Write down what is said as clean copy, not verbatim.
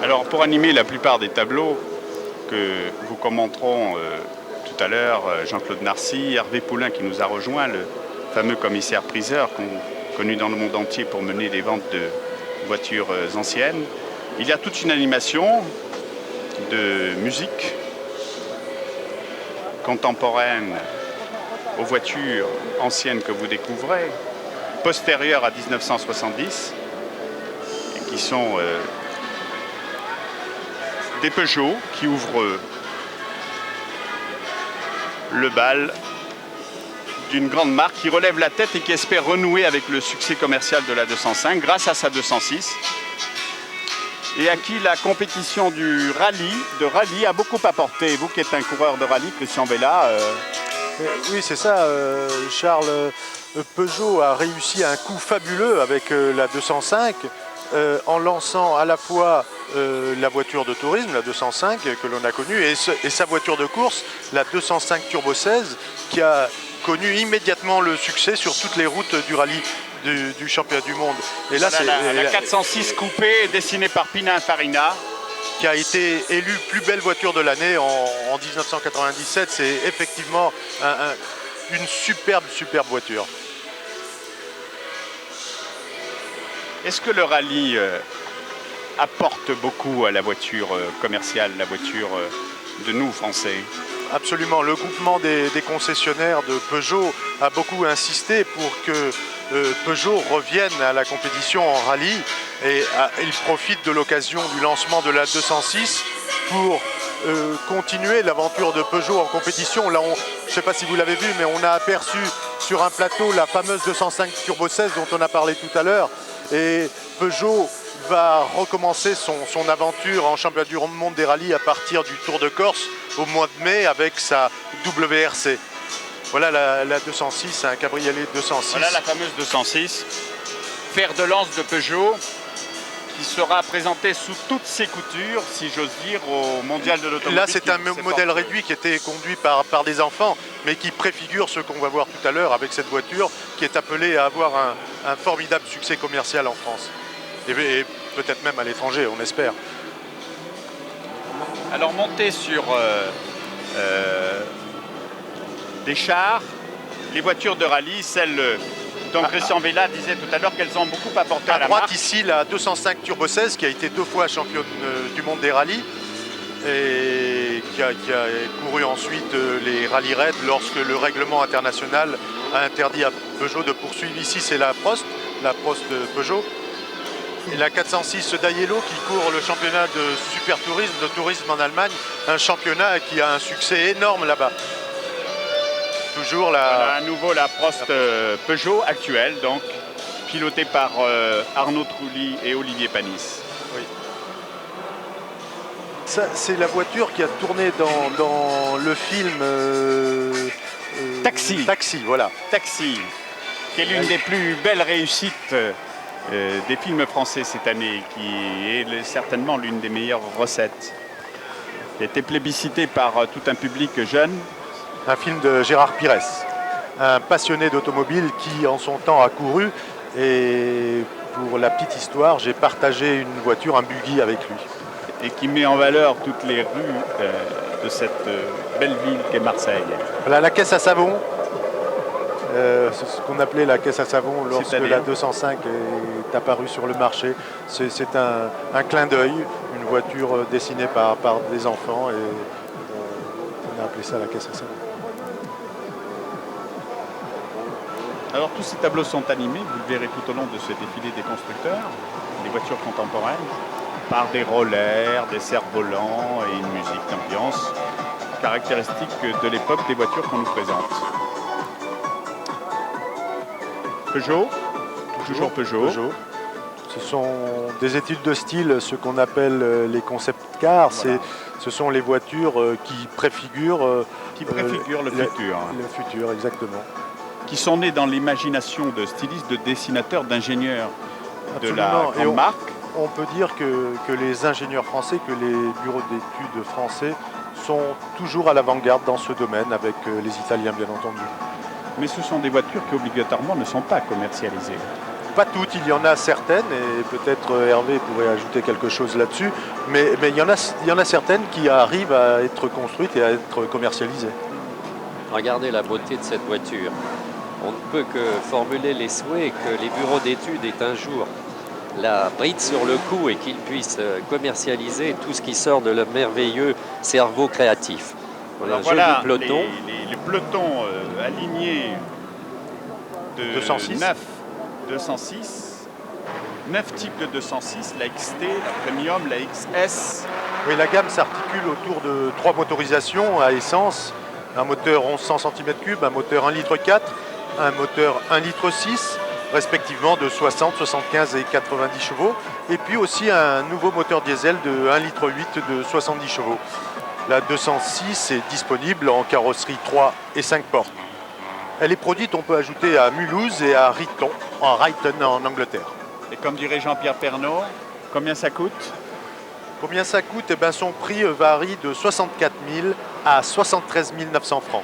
Alors pour animer la plupart des tableaux que vous commenterons tout à l'heure, Jean-Claude Narcy, Hervé Poulain qui nous a rejoint, le fameux commissaire-priseur connu dans le monde entier pour mener les ventes de voitures anciennes. Il y a toute une animation de musique contemporaine aux voitures anciennes que vous découvrez, postérieures à 1970, et qui sont des Peugeot qui ouvrent le bal d'une grande marque qui relève la tête et qui espère renouer avec le succès commercial de la 205 grâce à sa 206 et à qui la compétition de rallye a beaucoup apporté. Vous qui êtes un coureur de rallye, Christian Vella. Oui, c'est ça, Charles. Peugeot a réussi un coup fabuleux avec la 205 en lançant à la fois la voiture de tourisme, la 205 que l'on a connue, et sa voiture de course, la 205 Turbo 16, qui a connu immédiatement le succès sur toutes les routes du rallye du championnat du monde. Et là, c'est la 406 coupée dessinée par Pininfarina, qui a été élue plus belle voiture de l'année en 1997. C'est effectivement une superbe voiture. Est-ce que le rallye apporte beaucoup à la voiture commerciale, la voiture de nous Français? Absolument. Le groupement des concessionnaires de Peugeot a beaucoup insisté pour que Peugeot revienne à la compétition en rallye, et il profite de l'occasion du lancement de la 206 pour continuer l'aventure de Peugeot en compétition. Là, je ne sais pas si vous l'avez vu, mais on a aperçu sur un plateau la fameuse 205 Turbo 16 dont on a parlé tout à l'heure. Et Peugeot va recommencer son aventure en championnat du monde des rallyes à partir du Tour de Corse au mois de mai avec sa WRC. Voilà la 206, un cabriolet 206. Voilà la fameuse 206, fer de lance de Peugeot, qui sera présenté sous toutes ses coutures, si j'ose dire, au Mondial de l'Automobile. Là, c'est un modèle réduit qui était conduit par des enfants, mais qui préfigure ce qu'on va voir tout à l'heure avec cette voiture qui est appelée à avoir un formidable succès commercial en France. Et peut-être même à l'étranger, on espère. Alors, monter sur des chars, les voitures de rallye, celles dont Christian Vella disait tout à l'heure qu'elles ont beaucoup apporté à la droite marque. Ici, la 205 Turbo 16 qui a été 2 fois championne du monde des rallyes et qui a couru ensuite les rallye raids lorsque le règlement international a interdit à Peugeot de poursuivre. Ici, c'est la Prost Peugeot. Et la 406 Daiello qui court le championnat de super tourisme, de tourisme en Allemagne, un championnat qui a un succès énorme là-bas. Toujours voilà, à nouveau la Prost Peugeot actuelle, donc pilotée par Arnaud Trulli et Olivier Panis. Oui. C'est la voiture qui a tourné dans le film Taxi. Taxi, voilà. Taxi, qui est l'une des plus belles réussites des films français cette année, qui est certainement l'une des meilleures recettes. Qui a été plébiscité par tout un public jeune. Un film de Gérard Pires, un passionné d'automobile qui en son temps a couru, et pour la petite histoire, j'ai partagé une voiture, un buggy avec lui. Et qui met en valeur toutes les rues de cette belle ville qu'est Marseille. Voilà la caisse à savon, c'est ce qu'on appelait la caisse à savon lorsque la 205 est apparue sur le marché. C'est un clin d'œil, une voiture dessinée par des enfants, et on a appelé ça la caisse à savon. Alors tous ces tableaux sont animés, vous le verrez tout au long de ce défilé des constructeurs, des voitures contemporaines, par des rollers, des cerfs-volants et une musique d'ambiance caractéristique de l'époque des voitures qu'on nous présente. Peugeot, toujours Peugeot. Ce sont des études de style, ce qu'on appelle les concept cars. Voilà. Ce sont les voitures qui préfigurent, le futur. Le futur, exactement. Qui sont nés dans l'imagination de stylistes, de dessinateurs, d'ingénieurs de la grande marque. On peut dire que les ingénieurs français, que les bureaux d'études français sont toujours à l'avant-garde dans ce domaine, avec les Italiens bien entendu. Mais ce sont des voitures qui obligatoirement ne sont pas commercialisées. Pas toutes, il y en a certaines, et peut-être Hervé pourrait ajouter quelque chose là-dessus, mais il y en a certaines qui arrivent à être construites et à être commercialisées. Regardez la beauté de cette voiture. On ne peut que formuler les souhaits que les bureaux d'études aient un jour la bride sur le cou et qu'ils puissent commercialiser tout ce qui sort de leur merveilleux cerveau créatif. Voilà, Alors voilà peloton. les pelotons alignés de 206. 9 types de 206, la XT, la Premium, la XS. Oui, la gamme s'articule autour de 3 motorisations à essence, un moteur 1100 cm3, un moteur 1,4 litre, un moteur 1,6 litre, respectivement de 60, 75 et 90 chevaux, et puis aussi un nouveau moteur diesel de 1,8 litre de 70 chevaux. La 206 est disponible en carrosserie 3 et 5 portes. Elle est produite, on peut ajouter, à Mulhouse et à Ryton en Angleterre. Et comme dirait Jean-Pierre Pernaut, combien ça coûte? Combien ça coûte? Eh bien, son prix varie de 64 000 à 73 900 francs.